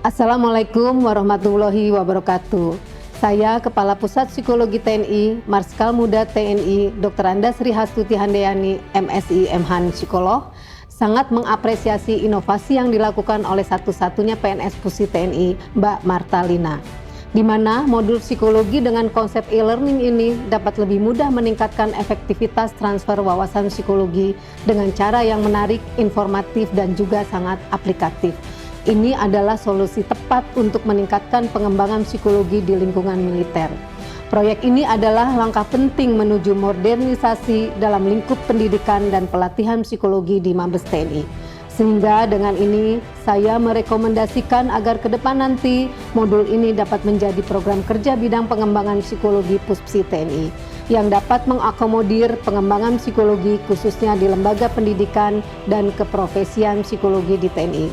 Assalamualaikum warahmatullahi wabarakatuh. Saya Kepala Pusat Psikologi TNI, Marskal Muda TNI, Dr. Anda Sri Hastuti Handayani, MSI MHan Psikolog, sangat mengapresiasi inovasi yang dilakukan oleh satu-satunya PNS Pusi TNI, Mbak Marta Lina, di mana modul psikologi dengan konsep e-learning ini dapat lebih mudah meningkatkan efektivitas transfer wawasan psikologi dengan cara yang menarik, informatif, dan juga sangat aplikatif. Ini adalah solusi tepat untuk meningkatkan pengembangan psikologi di lingkungan militer. Proyek ini adalah langkah penting menuju modernisasi dalam lingkup pendidikan dan pelatihan psikologi di Mabes TNI. Sehingga dengan ini saya merekomendasikan agar ke depan nanti modul ini dapat menjadi program kerja bidang pengembangan psikologi Puspsi TNI yang dapat mengakomodir pengembangan psikologi khususnya di lembaga pendidikan dan keprofesian psikologi di TNI.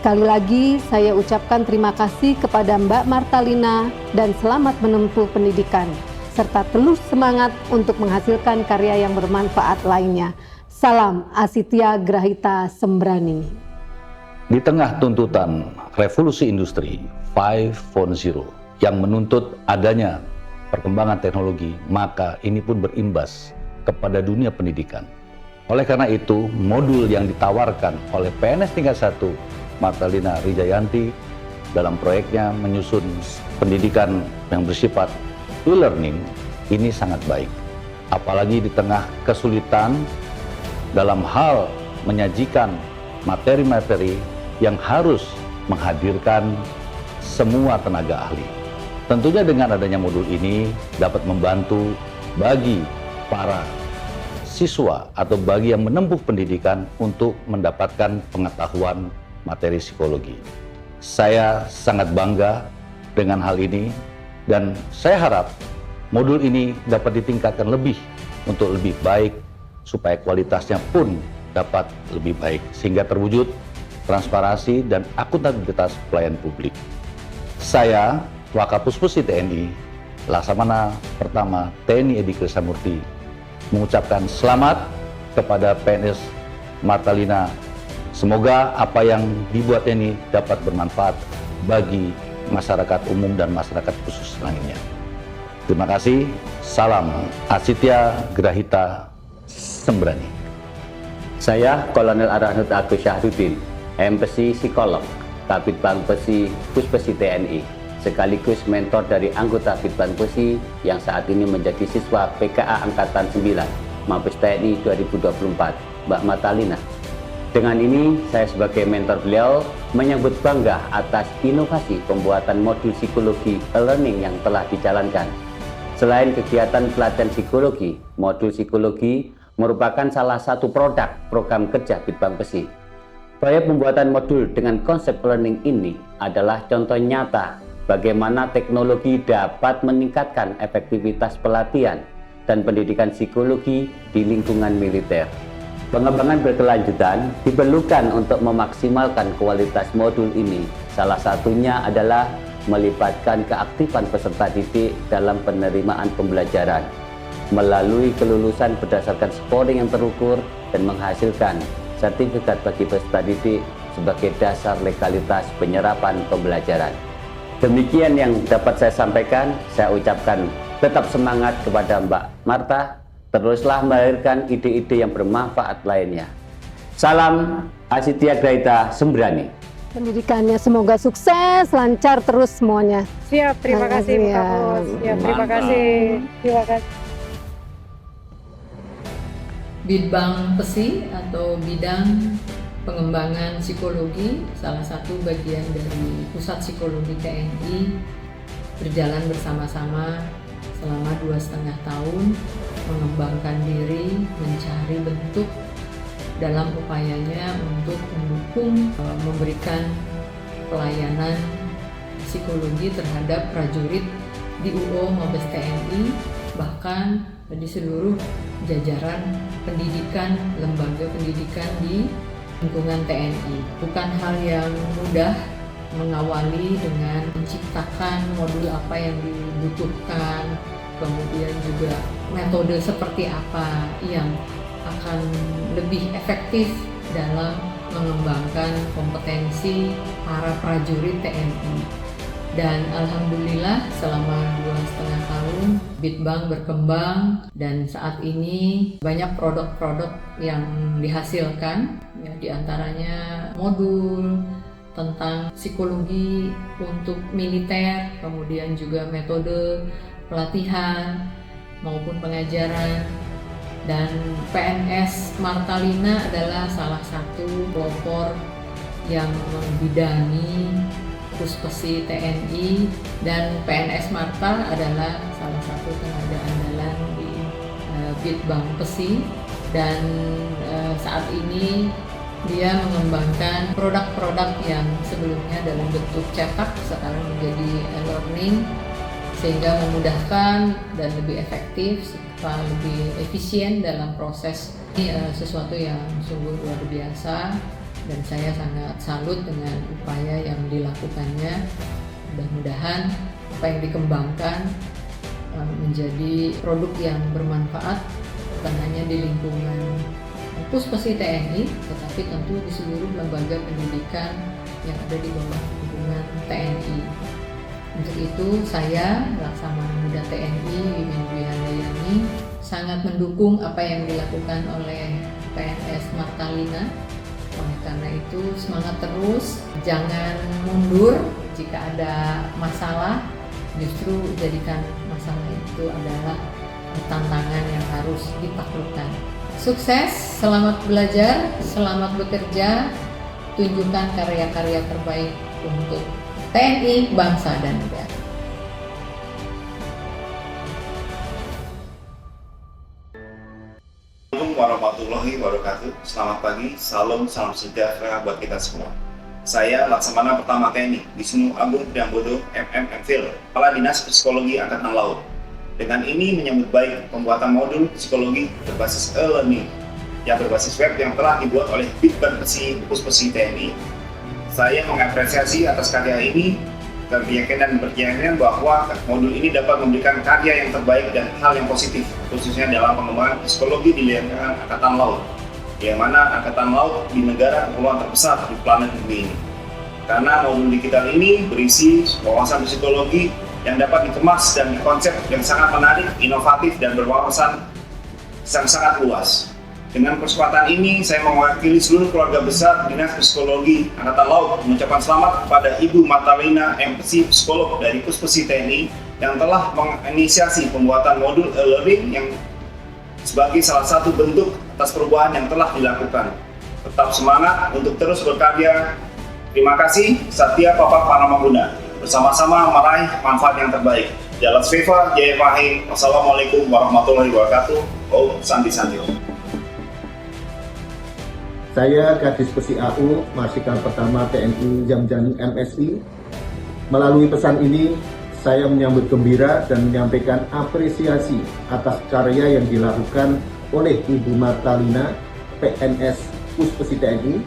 Sekali lagi saya ucapkan terima kasih kepada Mbak Marta Lina dan selamat menempuh pendidikan serta terus semangat untuk menghasilkan karya yang bermanfaat lainnya. Salam Asitya Grahita Sembrani. Di tengah tuntutan revolusi industri 5.0 yang menuntut adanya perkembangan teknologi, maka ini pun berimbas kepada dunia pendidikan. Oleh karena itu, modul yang ditawarkan oleh PNS tingkat 1 Marta Lina Rijayanti dalam proyeknya menyusun pendidikan yang bersifat e-learning ini sangat baik. Apalagi di tengah kesulitan dalam hal menyajikan materi-materi yang harus menghadirkan semua tenaga ahli. Tentunya dengan adanya modul ini dapat membantu bagi para siswa atau bagi yang menempuh pendidikan untuk mendapatkan pengetahuan materi psikologi. Saya sangat bangga dengan hal ini dan saya harap modul ini dapat ditingkatkan lebih untuk lebih baik supaya kualitasnya pun dapat lebih baik sehingga terwujud transparansi dan akuntabilitas pelayan publik. Saya, Wakapuspusi TNI, Laksamana Pertama TNI Edi Krisnamurti, mengucapkan selamat kepada PNS Marta Lina. Semoga apa yang dibuat ini dapat bermanfaat bagi masyarakat umum dan masyarakat khusus lainnya. Terima kasih. Salam Asitya Grahita Sembrani. Saya Kolonel Arahnud Agus Syahrudin, MPC Psikolog, Kabid Bangpesi Puspesi TNI, sekaligus mentor dari anggota Bitban Pusi yang saat ini menjadi siswa PKA Angkatan 9 Mabes TNI 2024, Mbak Marta Lina. Dengan ini, saya sebagai mentor beliau menyambut bangga atas inovasi pembuatan modul psikologi e-learning yang telah dijalankan. Selain kegiatan pelatihan psikologi, modul psikologi merupakan salah satu produk program kerja Bitbang Pesi. Proyek pembuatan modul dengan konsep learning ini adalah contoh nyata bagaimana teknologi dapat meningkatkan efektivitas pelatihan dan pendidikan psikologi di lingkungan militer. Pengembangan berkelanjutan diperlukan untuk memaksimalkan kualitas modul ini. Salah satunya adalah melibatkan keaktifan peserta didik dalam penerimaan pembelajaran melalui kelulusan berdasarkan scoring yang terukur dan menghasilkan sertifikat bagi peserta didik sebagai dasar legalitas penyerapan pembelajaran. Demikian yang dapat saya sampaikan. Saya ucapkan tetap semangat kepada Mbak Marta. Teruslah melahirkan ide-ide yang bermanfaat lainnya. Salam Asitya Grahita Sembrani. Pendidikannya semoga sukses, lancar terus semuanya. Siap, terima kasih Bu Kapus. Ya, terima kasih. Terima kasih. Bitbang Pesi atau Bidang Pengembangan Psikologi, salah satu bagian dari Pusat Psikologi TNI, berjalan bersama-sama selama 2,5 tahun mengembangkan diri, mencari bentuk dalam upayanya untuk mendukung memberikan pelayanan psikologi terhadap prajurit di UO Mabes TNI, bahkan di seluruh jajaran pendidikan, lembaga pendidikan di lingkungan TNI. Bukan hal yang mudah mengawali dengan menciptakan modul apa yang dibutuhkan, kemudian juga metode seperti apa yang akan lebih efektif dalam mengembangkan kompetensi para prajurit TNI. Dan alhamdulillah selama 2,5 tahun Bitbank berkembang dan saat ini banyak produk-produk yang dihasilkan, ya, diantaranya modul tentang psikologi untuk militer, kemudian juga metode pelatihan maupun pengajaran. Dan PNS Martalina adalah salah satu pelopor yang membidangi Puspesi TNI, dan PNS Marta adalah salah satu tenaga andalan di Bitbank Pesi, dan saat ini dia mengembangkan produk-produk yang sebelumnya dalam bentuk cetak sekarang menjadi e-learning, sehingga memudahkan dan lebih efektif serta lebih efisien dalam proses. Ini sesuatu yang sungguh luar biasa dan saya sangat salut dengan upaya yang dilakukannya. Mudah-mudahan apa yang dikembangkan menjadi produk yang bermanfaat bukan hanya di lingkungan Puspesi TNI, tetapi tentu di seluruh lembaga pendidikan yang ada di bawah lingkungan TNI. Untuk itu saya, Laksamana Muda TNI Wiwin Dwi Handayani, sangat mendukung apa yang dilakukan oleh PNS Martalina. Oleh karena itu semangat terus, jangan mundur jika ada masalah, justru jadikan masalah itu adalah tantangan yang harus ditaklukkan. Sukses, selamat belajar, selamat bekerja, tunjukkan karya-karya terbaik untuk TNI, bangsa dan negara. Assalamualaikum warahmatullahi wabarakatuh. Selamat pagi, salam sejahtera buat kita semua. Saya Laksamana Pertama TNI Wisnu Agung Priambodo, MPhil, Kepala Dinas Psikologi Angkatan Laut. Dengan ini menyambut baik pembuatan modul psikologi berbasis e-learning yang berbasis web yang telah dibuat oleh Bitbank Pesi Puspesi TNI. Saya mengapresiasi atas karya ini dan berkeyakinan bahwa modul ini dapat memberikan karya yang terbaik dan hal yang positif, khususnya dalam pengembangan psikologi di lingkungan Angkatan Laut, yang mana Angkatan Laut di negara kepulauan terbesar di planet bumi ini. Karena modul digital ini berisi wawasan psikologi yang dapat dikemas dan dikonsep yang sangat menarik, inovatif, dan berwawasan yang sangat luas. Dengan kesempatan ini, saya mewakili seluruh keluarga besar Dinas Psikologi Angkatan Laut mengucapkan selamat kepada Ibu Martalina MPC Psikolog dari Puspesi TNI yang telah menginisiasi pembuatan modul e-learning yang sebagai salah satu bentuk atas perubahan yang telah dilakukan. Tetap semangat untuk terus berkarya. Terima kasih, Satya Papa Paramaguna. Bersama-sama meraih manfaat yang terbaik. Jalan Sveva Jaya Pahe. Wassalamualaikum warahmatullahi wabarakatuh. Om Santi Santi. Saya Kadis Pesi AU Marsikal Pertama TNI Jamjani MSI. Melalui pesan ini, saya menyambut gembira dan menyampaikan apresiasi atas karya yang dilakukan oleh Ibu Martalina, PNS Puspesi TNI,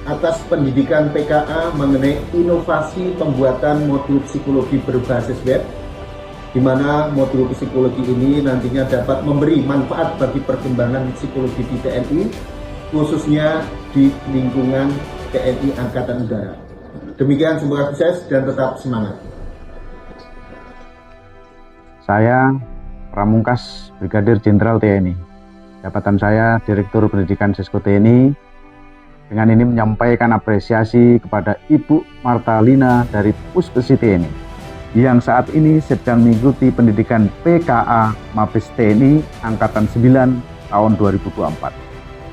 atas pendidikan PKA mengenai inovasi pembuatan modul psikologi berbasis web, di mana modul psikologi ini nantinya dapat memberi manfaat bagi perkembangan psikologi di TNI, khususnya di lingkungan TNI Angkatan Udara. Demikian, semoga sukses dan tetap semangat. Saya Pramungkas Brigadir Jenderal TNI. Jabatan saya Direktur Pendidikan Sisko TNI. Dengan ini menyampaikan apresiasi kepada Ibu Martalina dari Puspesi TNI yang saat ini sedang mengikuti pendidikan PKA Mabes TNI Angkatan 9 tahun 2024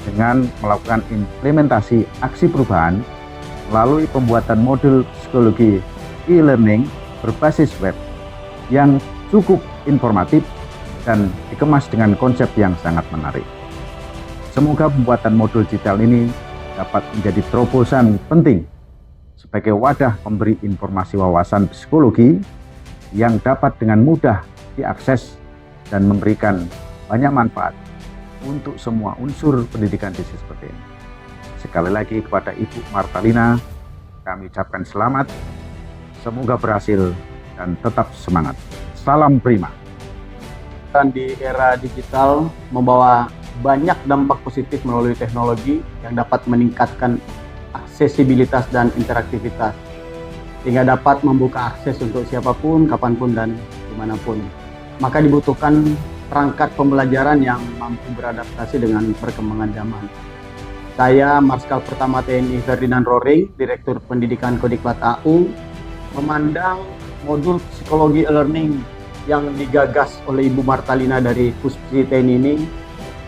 dengan melakukan implementasi aksi perubahan melalui pembuatan modul psikologi e-learning berbasis web yang cukup informatif dan dikemas dengan konsep yang sangat menarik. Semoga pembuatan modul digital ini dapat menjadi terobosan penting sebagai wadah pemberi informasi wawasan psikologi yang dapat dengan mudah diakses dan memberikan banyak manfaat untuk semua unsur pendidikan di seperti ini. Sekali lagi kepada Ibu Martalina, kami ucapkan selamat, semoga berhasil dan tetap semangat. Salam prima. Dan di era digital membawa banyak dampak positif melalui teknologi yang dapat meningkatkan aksesibilitas dan interaktivitas, sehingga dapat membuka akses untuk siapapun, kapanpun, dan dimanapun. Maka dibutuhkan perangkat pembelajaran yang mampu beradaptasi dengan perkembangan zaman. Saya, Marskal Pertama TNI Ferdinand Roring, Direktur Pendidikan Kodiklat AU, memandang modul psikologi e-learning yang digagas oleh Ibu Martalina dari Puspesi TNI ini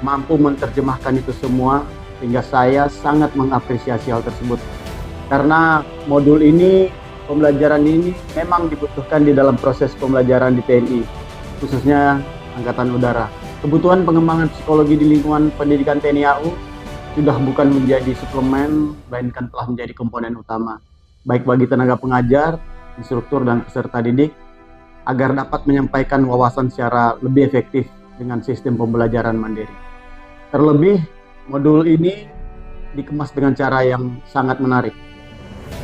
mampu menerjemahkan itu semua, sehingga saya sangat mengapresiasi hal tersebut. Karena modul ini, pembelajaran ini memang dibutuhkan di dalam proses pembelajaran di TNI, khususnya Angkatan Udara. Kebutuhan pengembangan psikologi di lingkungan pendidikan TNI AU sudah bukan menjadi suplemen, melainkan telah menjadi komponen utama, baik bagi tenaga pengajar, instruktur, dan peserta didik, agar dapat menyampaikan wawasan secara lebih efektif dengan sistem pembelajaran mandiri. Terlebih, modul ini dikemas dengan cara yang sangat menarik.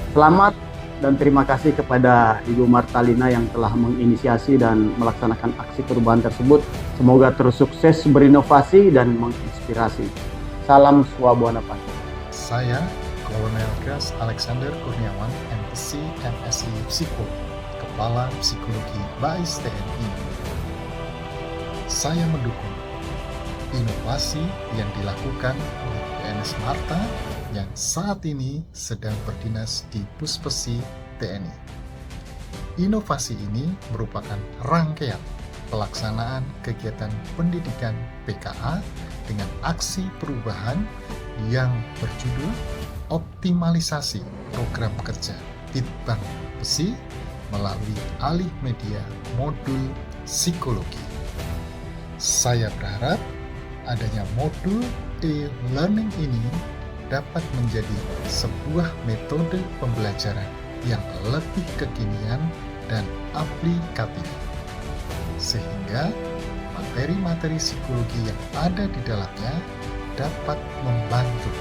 Selamat dan terima kasih kepada Ibu Martalina yang telah menginisiasi dan melaksanakan aksi perubahan tersebut. Semoga terus sukses berinovasi dan menginspirasi. Salam Swabuana-Pan. Saya, Kolonel Gas Alexander Kurniawan, MPC MSI Psiko, Kepala Psikologi BAIS TNI. Saya mendukung inovasi yang dilakukan oleh PNS Marta yang saat ini sedang berdinas di Puspesi TNI. Inovasi ini merupakan rangkaian pelaksanaan kegiatan pendidikan PKA dengan aksi perubahan yang berjudul optimalisasi program kerja Bitbang Pesi melalui alih media modul psikologi. Saya berharap adanya modul e-learning ini dapat menjadi sebuah metode pembelajaran yang lebih kekinian dan aplikatif, sehingga materi-materi psikologi yang ada di dalamnya dapat membantu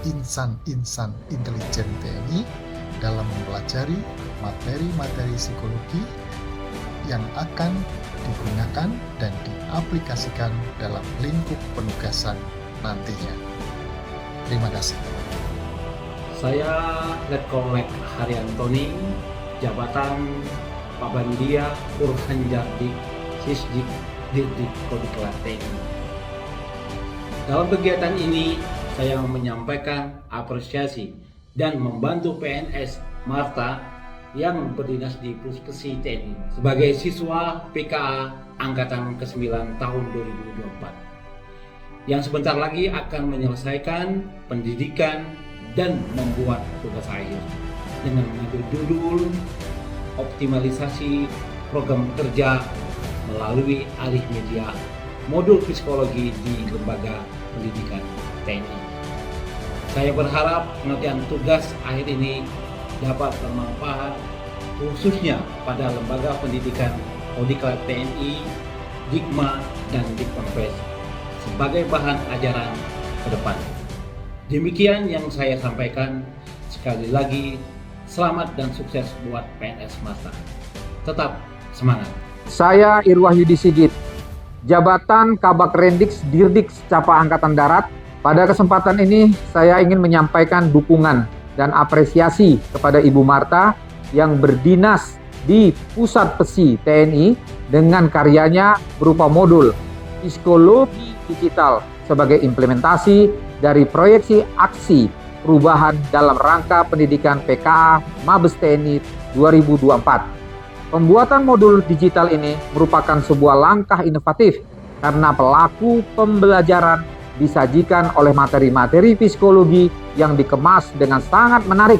insan-insan intelijen TNI dalam mempelajari materi-materi psikologi yang akan digunakan dan diaplikasikan dalam lingkup penugasan nantinya. Terima kasih. Saya Letkol Haryantoning, jabatan Pabandia Urhanjardik Sisdik Dirdik Kodiklat TNI. Dalam kegiatan ini, saya menyampaikan apresiasi dan membantu PNS Marta yang berdinas di Puspesi TNI sebagai siswa PKA Angkatan ke-9 tahun 2024 yang sebentar lagi akan menyelesaikan pendidikan dan membuat tugas akhir dengan mengambil judul optimalisasi program kerja melalui alih media modul psikologi di lembaga pendidikan TNI. Saya berharap pengertian tugas akhir ini dapat bermanfaat khususnya pada lembaga pendidikan Kodiklat TNI, Dikma, dan Dikpampres sebagai bahan ajaran ke depan. Demikian yang saya sampaikan. Sekali lagi, selamat dan sukses buat PNS Marta. Tetap semangat. Saya Irwahyudi Sigit, jabatan Kabak Rendiks Dirdiks Capa Angkatan Darat. Pada kesempatan ini, saya ingin menyampaikan dukungan dan apresiasi kepada Ibu Marta yang berdinas di Pusat Pesi TNI dengan karyanya berupa modul psikologi digital sebagai implementasi dari proyeksi aksi perubahan dalam rangka pendidikan PKA Mabes TNI 2024. Pembuatan modul digital ini merupakan sebuah langkah inovatif karena pelaku pembelajaran disajikan oleh materi-materi psikologi yang dikemas dengan sangat menarik,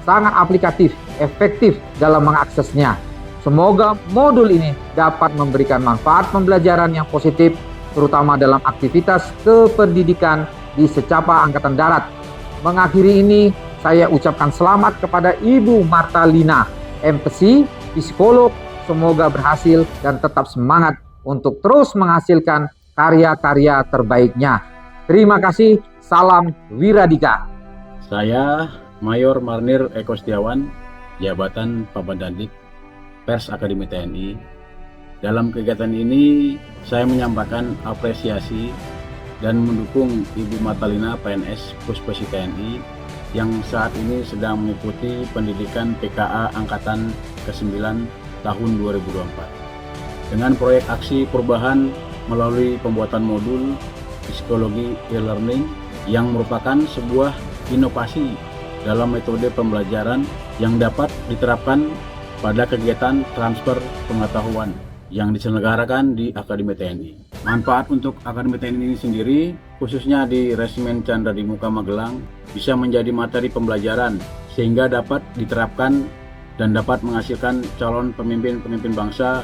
sangat aplikatif, efektif dalam mengaksesnya. Semoga modul ini dapat memberikan manfaat pembelajaran yang positif, terutama dalam aktivitas kependidikan di secapa Angkatan Darat. Mengakhiri ini, saya ucapkan selamat kepada Ibu Martalina, MPC, psikolog. Semoga berhasil dan tetap semangat untuk terus menghasilkan karya-karya terbaiknya. Terima kasih. Salam Wiradika. Saya Mayor Marnir Eko Setiawan, jabatan Pabandadik Pers Akademi TNI. Dalam kegiatan ini, saya menyampaikan apresiasi dan mendukung Ibu Martalina PNS Puspesi TNI yang saat ini sedang mengikuti pendidikan PKA Angkatan ke-9 tahun 2024. Dengan proyek aksi perubahan melalui pembuatan modul psikologi e-learning yang merupakan sebuah inovasi dalam metode pembelajaran yang dapat diterapkan pada kegiatan transfer pengetahuan yang diselenggarakan di Akademi TNI. Manfaat untuk Akademi TNI ini sendiri, khususnya di Resimen Chandra di Muka Magelang, bisa menjadi materi pembelajaran sehingga dapat diterapkan dan dapat menghasilkan calon pemimpin-pemimpin bangsa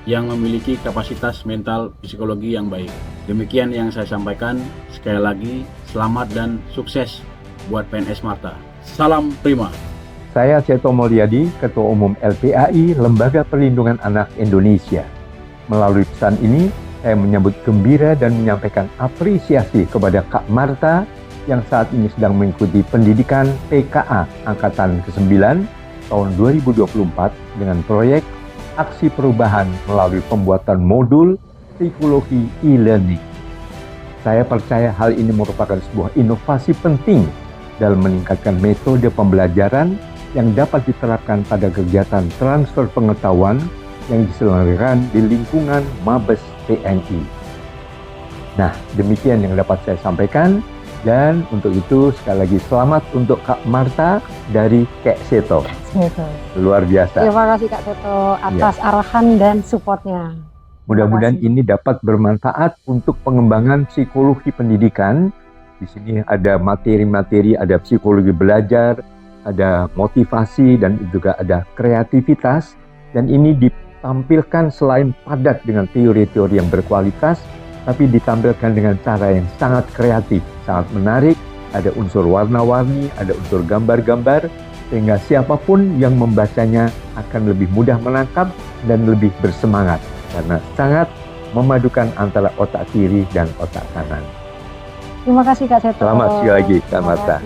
yang memiliki kapasitas mental psikologi yang baik. Demikian yang saya sampaikan. Sekali lagi, selamat dan sukses buat PNS Marta. Salam Prima. Saya Seto Mulyadi, Ketua Umum LPAI, Lembaga Perlindungan Anak Indonesia. Melalui pesan ini, saya menyambut gembira dan menyampaikan apresiasi kepada Kak Marta yang saat ini sedang mengikuti pendidikan PKA Angkatan ke-9 tahun 2024 dengan proyek aksi perubahan melalui pembuatan modul psikologi e-learning. Saya percaya hal ini merupakan sebuah inovasi penting dalam meningkatkan metode pembelajaran yang dapat diterapkan pada kegiatan transfer pengetahuan yang diselenggarakan di lingkungan Mabes TNI. Nah, demikian yang dapat saya sampaikan, dan untuk itu sekali lagi selamat untuk Kak Marta dari Kak Seto. Luar biasa. Terima kasih Kak Seto atas arahan dan supportnya. Mudah-mudahan ini dapat bermanfaat untuk pengembangan psikologi pendidikan. Di sini ada materi-materi, ada psikologi belajar, ada motivasi, dan juga ada kreativitas. Dan ini ditampilkan selain padat dengan teori-teori yang berkualitas, tapi ditampilkan dengan cara yang sangat kreatif, sangat menarik. Ada unsur warna-warni, ada unsur gambar-gambar, sehingga siapapun yang membacanya akan lebih mudah menangkap dan lebih bersemangat, karena sangat memadukan antara otak kiri dan otak kanan. Terima kasih Kak Seto. Selamat sekali lagi Kak Marta.